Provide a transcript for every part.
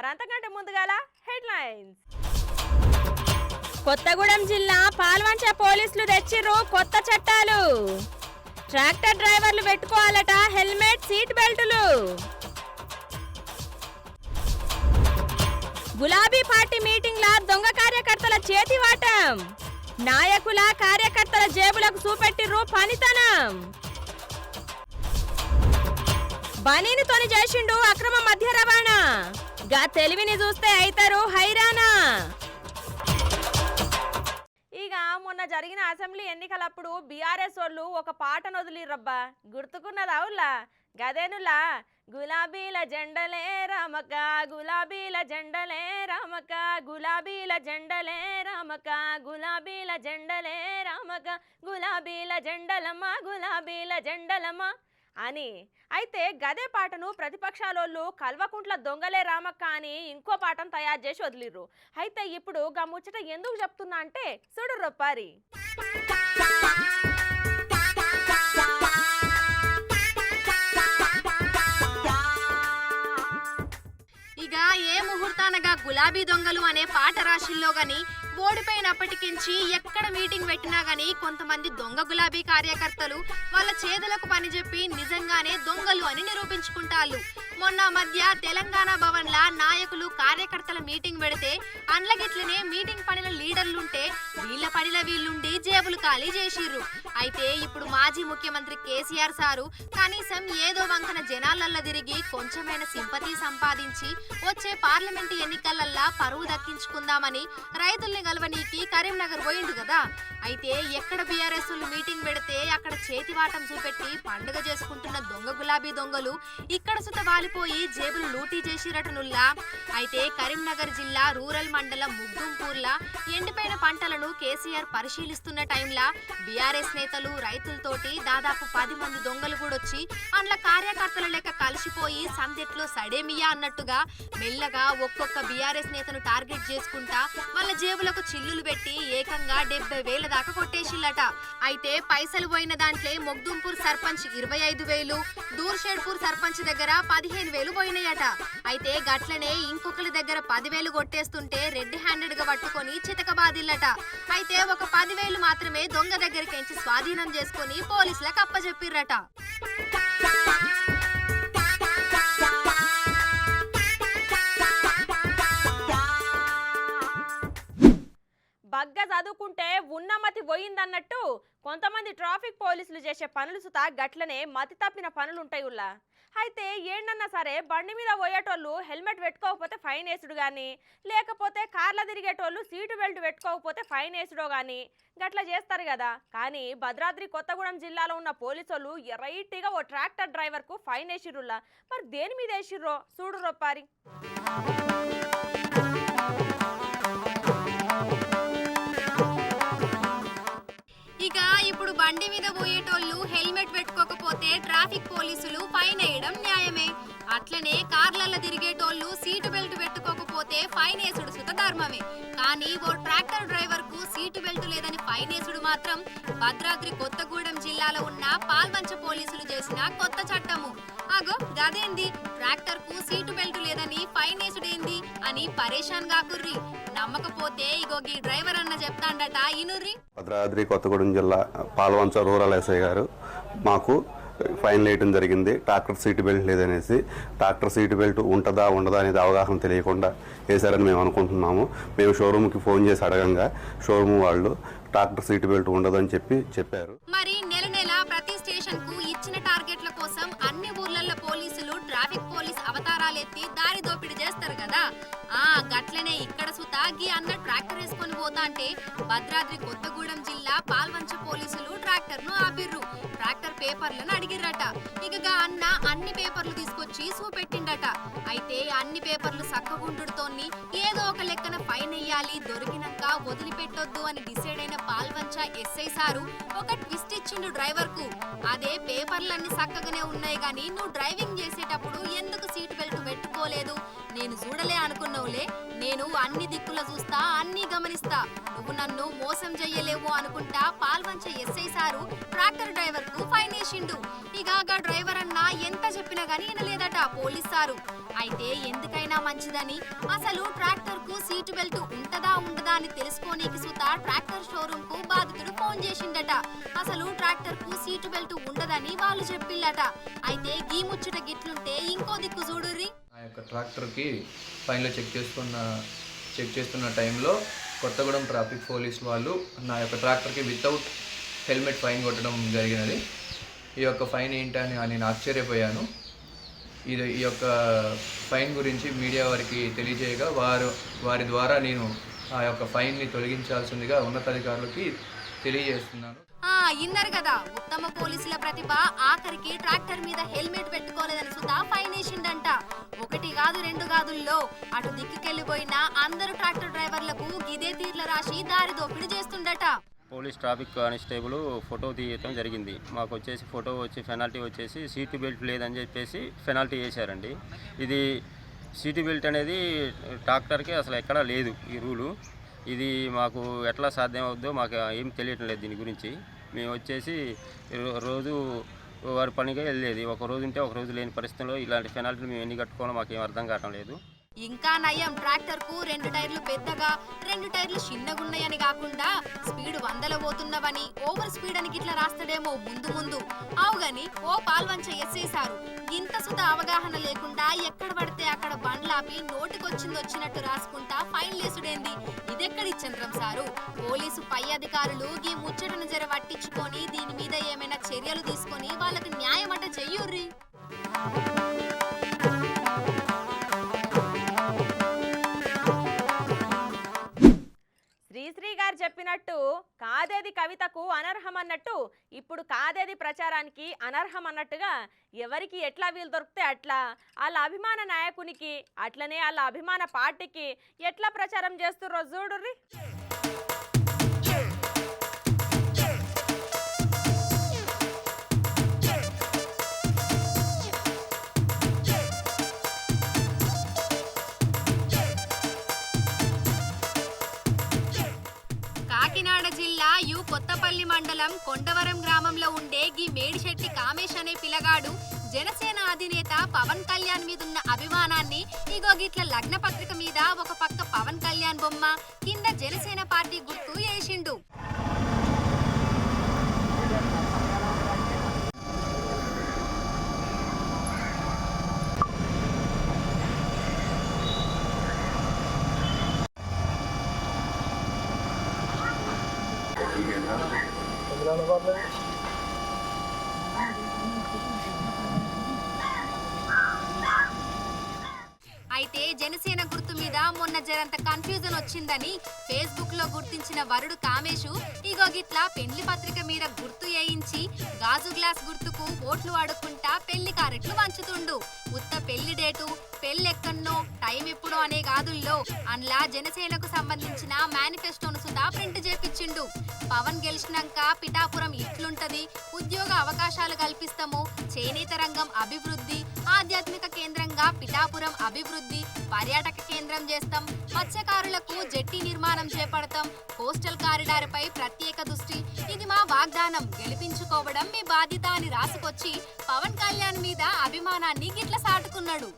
మరి అంతకంటే ముందుగాల హెడ్లైన్స్. కొత్తగూడెం జిల్లా పాల్వంచ పోలీసులు తెచ్చిర్రు కొత్త చట్టాలు. ట్రాక్టర్ డ్రైవర్లు పెట్టుకోవాలట హెల్మెట్, సీట్ బెల్టులు. గులాబీ పార్టీ మీటింగ్ల దొంగ కార్యకర్తల చేతివాటం. నాయకుల కార్యకర్తల జేబులకు చూపెట్టిర్రు పనితనం. బనీనితోని చేసిండు అక్రమ మద్య రవాణా. గా తెలివిని చూస్తే అయితారు హైరానా. ఇక మొన్న జరిగిన అసెంబ్లీ ఎన్నికలప్పుడు బీఆర్ఎస్ వాళ్ళు ఒక పాటను వదిలిరబ్బా, గుర్తుకున్నది అవులా? గదేనులా గులాబీల జెండలే రామక, గులాబీల జెండలే రామక, గులాబీల జెండలే రామక, గులాబీల జెండలే రామక, గులాబీల జెండలమ్మ, గులాబీల జెండలమ్మ అని. అయితే గదే పాటను ప్రతిపక్షాలోళ్ళు కల్వకుంట్ల దొంగలే రామక్క అని ఇంకో పాటను తయారు చేసి వదిలిర్రు. అయితే ఇప్పుడు గా ముచ్చట ఎందుకు చెప్తున్నా అంటే చూడు రొప్పారి. ఇక ఏ ముహూర్తానగా గులాబీ దొంగలు అనే పాట రాశిల్లో గాని ఓడిపోయినప్పటికించి ఎక్కడ మీటింగ్ పెట్టినా గానీ కొంతమంది దొంగ గులాబీ కార్యకర్తలు వాళ్ళ చేతులకు పని చెప్పి నిజంగానే దొంగలు అని నిరూపించుకుంటారు. మొన్న మధ్య తెలంగాణ భవన్ల నాయకులు కార్యకర్తల మీటింగ్ పెడితే అండ్లగిట్లనే మీటింగ్ పనిల లీడర్లుంటే వీళ్ళ పనిల వీళ్ళుండి జేబులు ఖాళీ చేసిర్రు. అయితే ఇప్పుడు మాజీ ముఖ్యమంత్రి కేసీఆర్ సారు కనీసం ఏదో వంకన జనాలల్లో తిరిగి కొంచెమైన సింపతి సంపాదించి వచ్చే పార్లమెంటు ఎన్నికలల్లా పరువు దక్కించుకుందామని రైతుల్ని గల్వనీకి కరీంనగర్ పోయిండు కదా. అయితే ఎక్కడ బీఆర్ఎస్ మీటింగ్ పెడితే అక్కడ చేతివాటం చూపెట్టి పండుగ చేసుకుంటున్న దొంగ గులాబీ దొంగలు ఇక్కడ సుత వాలిపోయి జేబులు లూటీ చేసిరటనుల్లా. అయితే కరీంనగర్ జిల్లా రూరల్ మండలం ముగ్గుంపూర్లా ఎండిపోయిన పంటలను కేసీఆర్ పరిశీలిస్తున్న టైంలా బీఆర్ఎస్ నేతలు రైతులతోటి దాదాపు 10 మంది దొంగలు కూడా వచ్చి అందులో కార్యకర్తల లెక్క కలిసిపోయి సందెట్లో సడేమియా అన్నట్టుగా మెల్లగా ఒక్కొక్క బీఆర్ఎస్ నేతను టార్గెట్ చేసుకుంటా వాళ్ళ జేబులకు చిల్లులు పెట్టి ఏకంగా 70,000 దాకా కొట్టేసిల్లట. అయితే పైసలు పోయిన దాంట్లో మొగ్దుంపూర్ సర్పంచ్ 25,000, దూర్షేడ్పూర్ సర్పంచ్ దగ్గర 15,000 పోయినాయట. అయితే గట్లనే ఇంకొకరి దగ్గర 10,000 కొట్టేస్తుంటే రెడ్ హ్యాండెడ్ గా పట్టుకొని చితకబాదిల్లట. అయితే ఒక 10,000 మాత్రమే దొంగ దగ్గరికించి స్వాధీనం చేసుకుని పోలీసులకు అప్పచెప్పిర్రట. బగ్గ చదువుకుంటే ఉన్నమతి పోయిందన్నట్టు కొంతమంది ట్రాఫిక్ పోలీసులు చేసే పనులు సుతా గట్లనే మతి తప్పిన పనులుంటాయి ఉల్లా. అయితే ఏంటన్నా సరే బండి మీద పోయేటోళ్ళు హెల్మెట్ పెట్టుకోకపోతే ఫైన్ వేసుడు కానీ, లేకపోతే కార్ల తిరిగేటోళ్ళు సీటు బెల్ట్ పెట్టుకోకపోతే ఫైన్ వేసుడో కానీ గట్లా చేస్తారు కదా. కానీ భద్రాద్రి కొత్తగూడెం జిల్లాలో ఉన్న పోలీసులు రైట్గా ఓ ట్రాక్టర్ డ్రైవర్కు ఫైన్ వేసిర్రులా. మరి దేని మీద వేసిర్రో చూడు రొప్పారి. ఇక ఇప్పుడు బండి మీద పోయేటోళ్ళు హెల్మెట్ పెట్టుకోకపోతే ట్రాఫిక్ పోలీసులు ఫైన్ వేయడం న్యాయమే. అట్లనే కార్లలో తిరిగేటోళ్ళు సీటు బెల్ట్ పెట్టుకోకపోతే ఫైన్ వేసుడు సుత ధర్మమే. కానీ ఓ ట్రాక్టర్ డ్రైవర్ కు సీటు బెల్ట్ లేదని ఫైన్ వేసుడు మాత్రం భద్రాద్రి కొత్తగూడెం జిల్లాలో ఉన్న పాల్వంచ పోలీసులు చేసిన కొత్త చట్టము. అగో గదేంది, ట్రాక్టర్ కు సీటు బెల్ట్ లేదని ఫైన్ వేసుడేంది అని పరేషాన్ కాకుర్రి. నమ్మకపోతే ఇగో ఈ డ్రైవర్ అన్న చెప్తాండట ఇనుర్రి. భద్రాద్రి కొత్తగూడెం జిల్లా పాల్వంచ రూరల్ ఎస్ఐ గారు మాకు ఫైన్ వేయడం జరిగింది. ట్రాక్టర్ సీటు బెల్ట్ లేదనేసి. ట్రాక్టర్ సీటు బెల్ట్ ఉంటుందా ఉండదా అనేది అవగాహన తెలియకుండా వేశారని మేము అనుకుంటున్నాము. మేము షోరూమ్కి ఫోన్ చేసి అడగంగా షోరూమ్ వాళ్ళు ట్రాక్టర్ సీటు బెల్ట్ ఉండదని చెప్పారు. మరి నెల నెల ప్రతి స్టేషన్ కు ఇచ్చిన టార్గెట్ల కోసం అన్ని ఊర్లలో పోలీసులు ట్రాఫిక్ పోలీస్ అవతారాలెత్తి దారి దోపిడీ చేస్తారు కదా. గట్లనే ఇక్కడ సుతాగి అన్న ట్రాక్టర్ వేసుకొని పోతా అంటే భద్రాద్రి కొత్తగూడెం జిల్లా పాల్వంచ పోలీసులు ట్రాక్టర్ ను ఆపిర్రు. ట్రాక్టర్ పేపర్లను అడిగిర్రట. ఇక అన్న అన్ని పేపర్లు తీసుకొచ్చి చూపెట్టిండట. అయితే అన్ని పేపర్లు సక్కగుంటుడుతోని ఏదో ఒక లెక్కన ఫైన్ వేయాలి, దొరికినంత చేసినాక వదిలిపెట్టొద్దు అని డిసైడ్ అయిన పాల్వంచ ఎస్ఐ సారు ఒక ట్విస్ట్ ఇచ్చిండు డ్రైవర్ కు. అదే పేపర్లన్నీ చక్కగానే ఉన్నాయి గాని నువ్వు డ్రైవింగ్ చేసేటప్పుడు ఎందుకు సీట్ బెల్ట్ పెట్టుకోలేదు? నేను చూడలే అనుకున్నావులే, నేను అన్ని దిక్కుల చూస్తా, అన్ని గమనిస్తా, నువ్వు నన్ను మోసం చెయ్యలేవు అనుకుంటా Palvancha SI sir tractor driver కు ఫైన్ వేసిండు. ఇక డ్రైవర్ అన్న ఎంత చెప్పినా గానీ వినలేదట పోలీస్ సారు. అయితే ఎందుకైనా మంచిదని అసలు ట్రాక్టర్ కు సీటు బెల్ట్ ఉంటదా ఉండదా అని తెలుసుకోనీకి సుతా ట్రాక్టర్ షోరూమ్ కు బాధితుడు ఫోన్ చేసిండట. అసలు ట్రాక్టర్ కు సీటు బెల్ట్ ఉండదని వాళ్ళు చెప్పిల్లట. అయితే గీ ముచ్చట గిట్లుంటే ఇంకో దిక్కు చూడుర్రి. నా యొక్క ట్రాక్టర్కి ఫైన్లో చెక్ చేస్తున్న టైంలో కొత్తగూడెం ట్రాఫిక్ పోలీస్ వాళ్ళు నా యొక్క ట్రాక్టర్కి వితౌట్ హెల్మెట్ ఫైన్ కొట్టడం జరిగినది. ఈ యొక్క ఫైన్ ఏంటని నేను ఆశ్చర్యపోయాను. ఈ యొక్క ఫైన్ గురించి మీడియా వారికి తెలియజేయగా వారి ద్వారా నేను ఆ యొక్క ఫైన్ని తొలగించాల్సిందిగా ఉన్నతాధికారులకి తెలియజేస్తున్నాను. ఇన్నారు కదా, ఉత్తమ పోలీసుల ప్రతిభ ఆఖరికి ట్రాక్టర్ మీద హెల్మెట్ పెట్టుకోలేదని సుతా ఫైన్ వేసిండంట. ఒకటి కాదు రెండు కాదుల్లో అటు దిక్కుకెళ్లిపోయిన అందరు ట్రాక్టర్ డ్రైవర్లకు గిదే తీర్ల రాసి దారి దోపిడీ చేస్తుండట. పోలీస్ ట్రాఫిక్ కానిస్టేబుల్ ఫోటో తీయటం జరిగింది. మాకు వచ్చేసి ఫోటో పెనాల్టీ వచ్చేసి సీటు బెల్ట్ లేదని చెప్పేసి పెనాల్టీ వేశారండి. ఇది సీటు బెల్ట్ అనేది ట్రాక్టర్కి అసలు ఎక్కడా లేదు ఈ రూలు. ఇది మాకు ఎట్లా సాధ్యం అవుద్దో మాకు ఏం తెలియటం లేదు దీని గురించి. మేము వచ్చేసి రోజు వారి పనిగా వెళ్ళేది, ఒక రోజు ఉంటే ఒక రోజు లేని పరిస్థితుల్లో ఇలాంటి పెనాల్టీలు మేము ఎన్ని కట్టుకోవాలో మాకు ఏం అర్థం కావటం లేదు. ఇంకా నయం, ట్రాక్టర్ కు 2 టైర్లు పెద్దగా 2 టైర్లు చిన్నగున్నాయని కాకుండా స్పీడ్ 100లో పోతున్నవని ఓవర్ స్పీడ్ అని గిట్లా రాస్తాడేమో ముందు అవుగాని ఓ పాల్వంచ ఎస్ఐ సారు ఇంత సుత అవగాహన లేకుండా ఎక్కడ పడితే అక్కడ బండ్లాపి నోటికొచ్చింది వచ్చినట్టు రాసుకుంటా ఫైన్ లేసుడేంది? ఇదెక్కడి చంద్రం సారు? పోలీసు పై అధికారులు ఈ ముచ్చటను జర పట్టించుకొని దీని మీద ఏమైనా చర్యలు తీసుకొని వాళ్ళకి న్యాయం అంటే చెయ్యుర్రి. శ్రీశ్రీ గారు చెప్పినట్టు కాదేది కవితకు అనర్హం అన్నట్టు ఇప్పుడు కాదేది ప్రచారానికి అనర్హం అన్నట్టుగా ఎవరికి ఎట్లా వీలు దొరికితే అట్లా వాళ్ళ అభిమాన నాయకునికి అట్లనే వాళ్ళ అభిమాన పార్టీకి ఎట్లా ప్రచారం చేస్తుర్రో చూడుర్రి. కాకినాడ జిల్లా కొత్తపల్లి మండలం కొండవరం గ్రామంలో ఉండే గీ మేడిశెట్టి కామేష్ అనే పిల్లగాడు జనసేన అధినేత పవన్ కళ్యాణ్ మీదున్న అభిమానాన్ని ఇగో గిట్ల లగ్న పత్రిక మీద ఒక పక్క పవన్ కళ్యాణ్ బొమ్మ కింద జనసేన పార్టీ గుర్తు వేసిండు. అయితే జనసేన గుర్తు మీద మొన్న జరంత కన్ఫ్యూజన్ వచ్చిందని ఫేస్బుక్ లో గుర్తించిన వరుడు కామేషు ఇగో గిట్లా పెళ్లి పత్రిక మీద గుర్తు వేయించి గాజు గ్లాస్ గుర్తుకు ఓట్లు అడుక్కుంటా పెళ్లి కారెట్లు వంచుతుండు. ఉత్త పెళ్లి డేటు పెళ్ళెక్కన్నో టైం ఎప్పుడో అనే గాదుల్లో అన్లా జనసేనకు సంబంధించిన మేనిఫెస్టోను సుతా ప్రింట్ చేపించిండు. పవన్ గెలిచినాక పిఠాపురం ఇట్లుంటది, ఉద్యోగ అవకాశాలు కల్పిస్తాము, చేనేత రంగం అభివృద్ధి, ఆధ్యాత్మిక కేంద్రంగా పిఠాపురం అభివృద్ధి, పర్యాటక కేంద్రం చేస్తాం, మత్స్యకారులకు జెట్టి నిర్మాణం చేపడతాం, కోస్టల్ కారిడార్ పై ప్రత్యేక దృష్టి, ఇది మా వాగ్దానం, గెలిపించుకోవడం మీ బాధ్యత అని రాసుకొచ్చి పవన్ కళ్యాణ్ మీద అభిమానాన్ని గిట్ల సాటుకున్నాడు.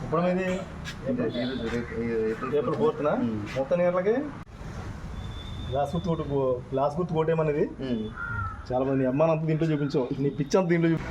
ఇప్పుడు మీది ఏప్రిల్ 4th మొత్తం గంటలకి గ్లాస్ గుర్తు కోటేమన్నది చాలా మంది అమ్మాని అంత దీంట్లో చూపించావు, నీ పిచ్చి అంత దీంట్లో చూపి.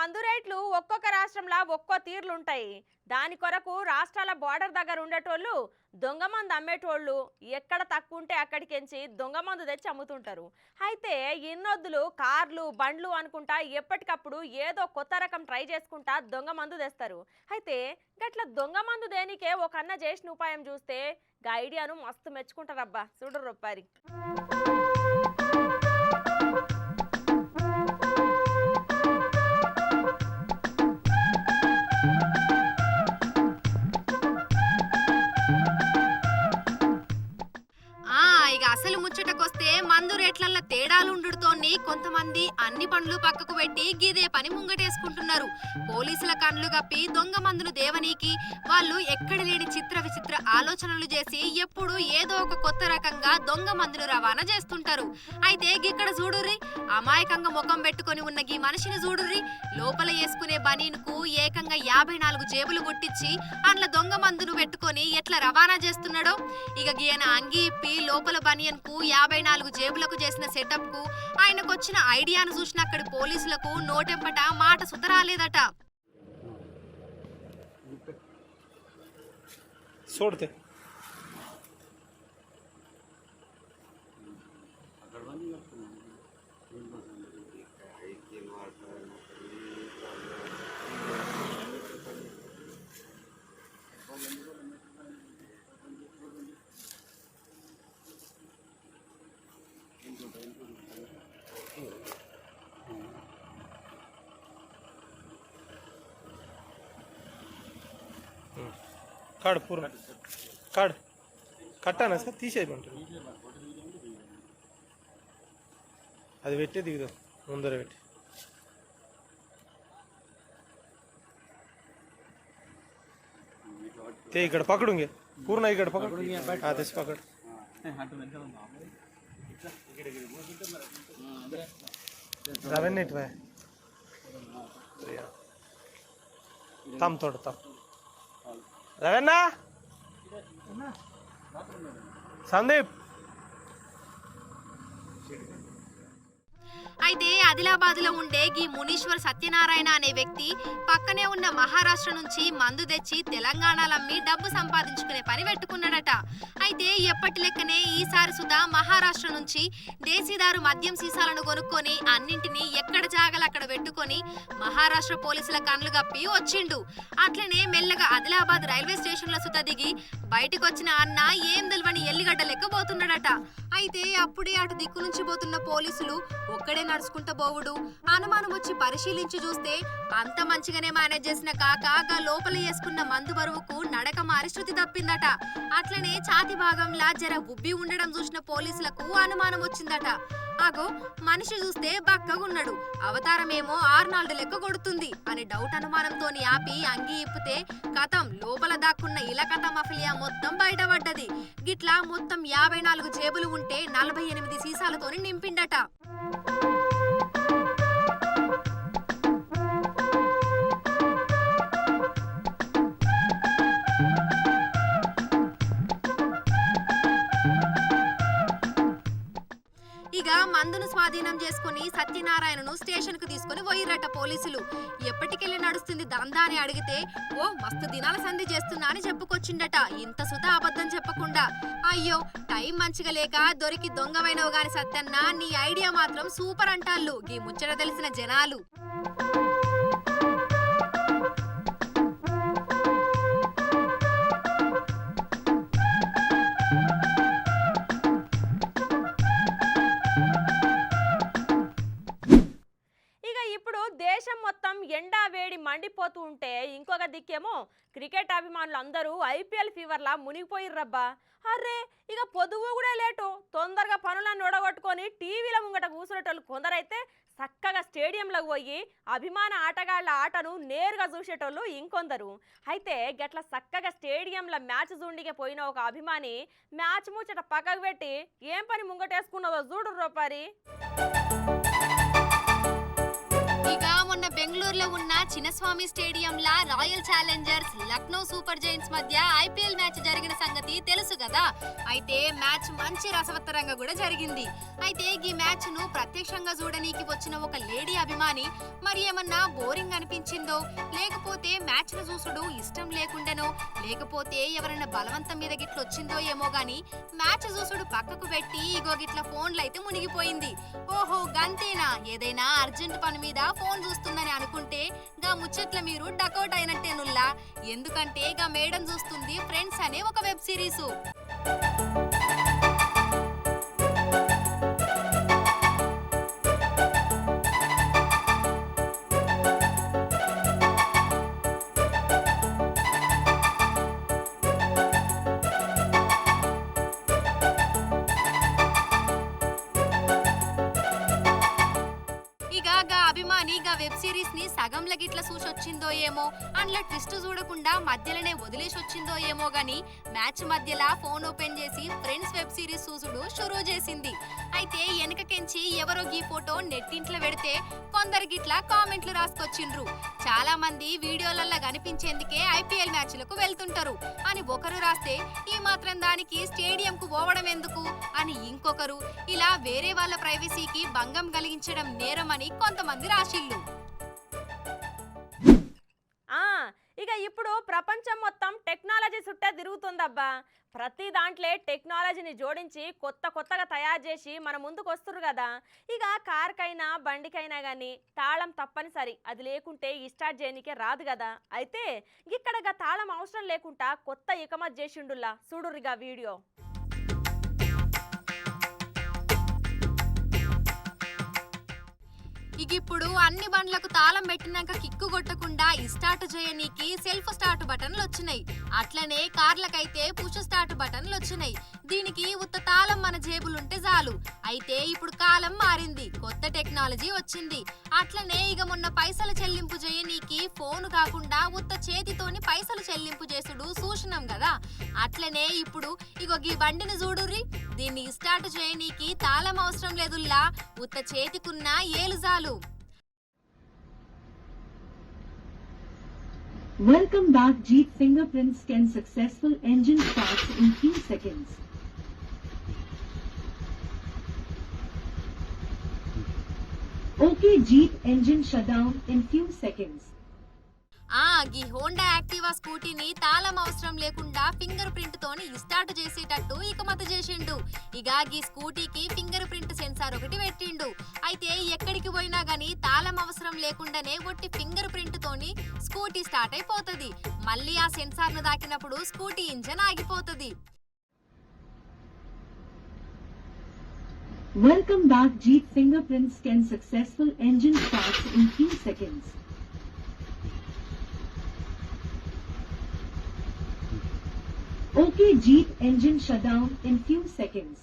మందు రేట్లు ఒక్కొక్క రాష్ట్రంలో ఒక్కో తీర్లుంటాయి. దాని కొరకు రాష్ట్రాల బార్డర్ దగ్గర ఉండేటోళ్ళు దొంగ మందు అమ్మేటోళ్ళు ఎక్కడ తక్కువ ఉంటే అక్కడికెంచి దొంగ మందు తెచ్చి అమ్ముతుంటారు. అయితే ఇన్నొద్దులు కార్లు బండ్లు అనుకుంటా ఎప్పటికప్పుడు ఏదో కొత్త రకం ట్రై చేసుకుంటా దొంగ మందు తెస్తారు. అయితే గట్ల దొంగ మందు దేనికే ఒక అన్న చేసిన ఉపాయం చూస్తే గా ఐడియాను మస్తు మెచ్చుకుంటారబ్బా. చూడు రొప్పారి. అసలు ముచ్చటకొస్తే మందు రేట్లల్ల తేడాలుండుతోని కొంతమంది అన్ని పనులు పక్కకు పెట్టి గిదే పని ముంగటేసుకుంటున్నారు. పోలీసుల కండ్లు గప్పి దొంగ మందును దేవనీకి వాళ్ళు ఎక్కడ లేని చిత్ర విచిత్ర ఆలోచనలు చేసి ఎప్పుడు ఏదో ఒక కొత్త రకంగా దొంగ మందును రవాణా చేస్తుంటారు. అయితే గిక్కడ చూడుర్రి, అమాయకంగా ముఖం పెట్టుకొని ఉన్న గీ మనిషిని చూడుర్రి. లోపల వేసుకునే బనీనుకు ఏకంగా 54 జేబులు గుట్టించి అందుల దొంగ మందును పెట్టుకొని ఎట్లా రవాణా చేస్తున్నాడో. ఇక గీయన అంగి ఇప్పి లోపల బనియన్ కు 54 జేబులకు చేసిన సెటప్ కు ఆయనకు వచ్చిన ఐడియాను చూసిన అక్కడి పోలీసులకు నోటెంపట మాట సుతరాలేదట. కాడు పూర్ణ కాడు కట్టానా సార్ తీసేయమంటారు. అది పెట్టి దిగుదాం ముందర పెట్టి. ఇక్కడ పకడు పూర్ణ ఇక్కడ పకడు తెచ్చి పకడు. అవన్నీ తమ్ తోడు తమ్ రవణ సందీప్. అయితే ఆదిలాబాద్ లో ఉండే గీ మునీశ్వర్ సత్యనారాయణ అనే వ్యక్తి పక్కనే ఉన్న మహారాష్ట్ర నుంచి మందు తెచ్చి తెలంగాణలమ్మి డబ్బు సంపాదించుకునే పని పెట్టుకున్నాడట. అయితే ఎప్పటి లెక్కనే ఈసారి సుధా మహారాష్ట్ర నుంచి దేశీదారు మద్యం సీసాలను కొనుక్కొని అన్నింటినీ ఎక్కడ జాగలు అక్కడ పెట్టుకొని మహారాష్ట్ర పోలీసుల కన్నులు గప్పి వచ్చిండు. అట్లనే మెల్లగా ఆదిలాబాద్ రైల్వే స్టేషన్ లో సుధా దిగి బయటకు వచ్చిన అన్న ఏం తెలవని ఎల్లిగడ్డ లెక్కబోతున్నాడట. అయితే అప్పుడే అటు దిక్కు నుంచి పోతున్న పోలీసులు ఒక్కడే నడుచుకుంటూ పోవుడు అనుమానం వచ్చి పరిశీలించి చూస్తే అంత మంచిగానే మేనేజ్ చేసిన కాక లోపల వేసుకున్న మందు బరువుకు నడక మారి శృతి తప్పిందట. అట్లనే ఛాతి భాగంలా జర ఉబ్బి ఉండడం చూసిన పోలీసులకు అనుమానం వచ్చిందట. అగో మనిషి చూస్తే బక్కగున్నాడు, అవతారమేమో ఆర్నాల్డ్ లెక్క కొడుతుంది అని డౌట్ అనుమానంతోని ఆపి అంగి ఇప్పితే కథం లోపల దాక్కున్న ఇలకథ మఫిలియా మొత్తం బయటపడ్డది. గిట్లా మొత్తం 54 జేబులు ఉంటే 48 సీసాలతోని నింపిండట. ఇక మందును స్వాధీనం చేసుకుని సత్యనారాయణను స్టేషన్ కు తీసుకుని పోయిరట పోలీసులు. ఎప్పటికెళ్ళి నడుస్తుంది దందా అని అడిగితే ఓ మస్తు దినాల సంధి చేస్తున్నా అని చెప్పుకొచ్చిండట. ఇంత సుధా అబద్ధం చెప్పకుండా. అయ్యో టైం మంచిగా లేక దొరికి దొంగమైనవు గాని సత్యన్న నీ ఐడియా మాత్రం సూపర్ అంటాళ్ళు ఈ ముచ్చట తెలిసిన జనాలు. దేశం మొత్తం ఎండా వేడి మండిపోతూ ఉంటే ఇంకొక దిక్కేమో క్రికెట్ అభిమానులు అందరూ ఐపీఎల్ ఫీవర్లా మునిగిపోయిర్రబ్బా. అర్రే ఇక పొదువు కూడా లేటు తొందరగా పనులను ఒడగొట్టుకొని టీవీల ముంగట కూసునేటోళ్ళు కొందరైతే చక్కగా స్టేడియంలోకి పోయి అభిమాన ఆటగాళ్ల ఆటను నేరుగా చూసేటోళ్ళు ఇంకొందరు. అయితే గట్ల చక్కగా స్టేడియంలో మ్యాచ్ చూండికే పోయిన ఒక అభిమాని మ్యాచ్ ముచ్చట పక్కకు పెట్టి ఏం పని ముంగటేసుకున్నదో చూడు రూపారి. మొన్న బెంగళూరు బెంగళూరులో ఉన్న చిన్నస్వామి స్టేడియంలా royal challengers Lucknow super giants మధ్య ఐపీఎల్ మ్యాచ్ జరిగిన సంగతి తెలుసు కదా. అయితే మ్యాచ్ మంచి రసవత్తరంగా కూడా జరిగింది. అయితే ఈ మ్యాచ్ ను ప్రత్యక్షంగా చూడనీకి వచ్చిన ఒక లేడీ అభిమాని మరి ఏమన్నా బోరింగ్ అనిపించిందో, లేకపోతే మ్యాచ్ ను చూసుడు ఇష్టం లేకుండానో, లేకపోతే ఎవరైనా బలవంతం మీద గిట్ల వచ్చిందో ఏమో గాని మ్యాచ్ చూసుడు పక్కకు పెట్టి ఇగో గిట్ల ఫోన్లు అయితే మునిగిపోయింది. ఓహో గంతేనా, ఏదైనా అర్జెంట్ పని మీద ఫోన్ చూస్తుందని అనుకుంటే గా ముచ్చట్ల మీరు డకౌట్ అయినట్టేనుల్లా. ఎందుకంటే గా మేడం చూస్తుంది ఫ్రెండ్స్ అనే ఒక వెబ్ సిరీస్. అభిమాని గా వెబ్ సిరీస్ ని సగంల గిట్ల చూసొచ్చిందో ఏమో, అందులో ట్విస్ట్ చూడకుండా మధ్యలోనే వదిలేసి వచ్చిందో ఏమో గాని మ్యాచ్ మధ్యలో ఫోన్ ఓపెన్ చేసి ఫ్రెండ్స్ వెబ్ సిరీస్ చూసుడు షురూ చేసింది. అయితే వెనకకెంచి ఎవరో ఈ ఫోటో నెట్టింట్లో పెడితే కొందరు గిట్ల కామెంట్లు రాసుకొచ్చిండ్రు. చాలా మంది వీడియోలల్లో కనిపించేందుకే ఐపీఎల్ మ్యాచ్లకు వెళ్తుంటారు అని ఒకరు రాస్తే, ఈ మాత్రం దానికి స్టేడియం కు పోవడం ఎందుకు అని ఇంకొకరు, ఇలా వేరే వాళ్ళ ప్రైవసీకి భంగం కలిగించడం నేరం అని కొంతమంది రాసిల్లు. ఇక ఇప్పుడు ప్రపంచం మొత్తం టెక్నాలజీ చుట్టే తిరుగుతుందబ్బా. ప్రతి దాంట్లో టెక్నాలజీని జోడించి కొత్తగా తయారు చేసి మన ముందుకు వస్తున్నారు కదా. ఇక కార్కైనా బండికైనా కానీ తాళం తప్పనిసరి, అది లేకుంటే స్టార్ట్ చేయనికే రాదు కదా. అయితే ఇక్కడ తాళం అవసరం లేకుండా కొత్త ఇకమత్ చేసిండుల్లా, చూడురిగా వీడియో. ఇప్పుడు అన్ని బండ్లకు తాళం పెట్టినాక కిక్కు కొట్టకుండా స్టార్ట్ చేయనీకి సెల్ఫ్ స్టార్ట్ బటన్లు వచ్చినాయి. అట్లనే కార్లకైతే పుష్ స్టార్ట్ బటన్లు వచ్చినాయి. దీనికి ఉత్త తాళం మన జేబులుంటే చాలు. అయితే ఇప్పుడు కాలం మారింది, కొత్త టెక్నాలజీ వచ్చింది. అట్లనే ఇక మొన్న పైసలు చెల్లింపు చేయనీకి ఫోన్ కాకుండా ఉత్త చేతితోని పైసలు చెల్లింపు చేసుడు చూసినాం కదా. అట్లనే ఇప్పుడు ఇగో ఈ బండిని చూడుర్రి, దీన్ని స్టార్ట్ చేయనీకి తాళం అవసరం లేదుల్లా, ఉత్త చేతికున్న ఏలు చాలు. Welcome back. Jeep fingerprints can successful engine starts in few seconds. Okay, Jeep engine shutdown in few seconds. ఈ హోండా యాక్టివా స్కూటీని తాళం అవసరం లేకుండా ఫింగర్ ప్రింట్ తోని స్టార్ట్ చేసేటట్టు ఇకమత చేసిండు. ఇక ఈ స్కూటీకి ఫింగర్ ప్రింట్ సెన్సార్ ఒకటి పెట్టిండు. అయితే ఎక్కడికి పోయినా గానీ తాళం అవసరం లేకుండానే ఒట్టి ఫింగర్ ప్రింట్ తోని స్కూటీ స్టార్ట్ అయిపోతది. మళ్ళీ ఆ సెన్సార్ ను దాకినప్పుడు స్కూటీ ఇంజన్ ఆగిపోతది. Welcome back. Jeep fingerprints can successful engine starts in few seconds. Okay, Jeep engine shutdown in few seconds.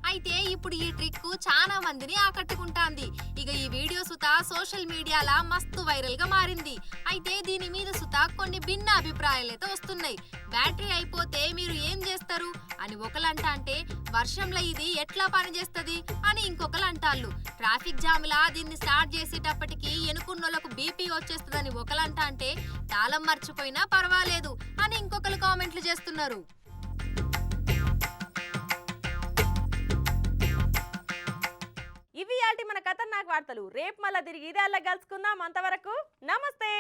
అయితే ఇప్పుడు ఈ ట్రిక్ చాలా మందిని ఆకట్టుకుంటాంది. ఇక ఈ వీడియో సుత సోషల్ మీడియాలో మస్తు వైరల్ గా మారింది. అయితే దీని మీద సుత కొన్ని భిన్న అభిప్రాయాలైతే వస్తున్నాయి. బ్యాటరీ అయిపోతే మీరు ఏం చేస్తారు అని ఒకలంట అంటే, వర్షంలో ఇది ఎట్లా పనిచేస్తుంది అని ఇంకొకరు అంటాళ్ళు. ట్రాఫిక్ జామ్ లా దీన్ని స్టార్ట్ చేసేటప్పటికి ఎనుకున్నోళ్లకు బీపీ వచ్చేస్తుందని ఒకలంట అంటే, తాళం మర్చిపోయినా పర్వాలేదు అని ఇంకొకరు కామెంట్లు చేస్తున్నారు. ఇవి మన ఖతర్నాక్ వార్తలు. రేపు మళ్ళీ తిరిగి ఇదే అలా కలుసుకుందాం. అంతవరకు నమస్తే.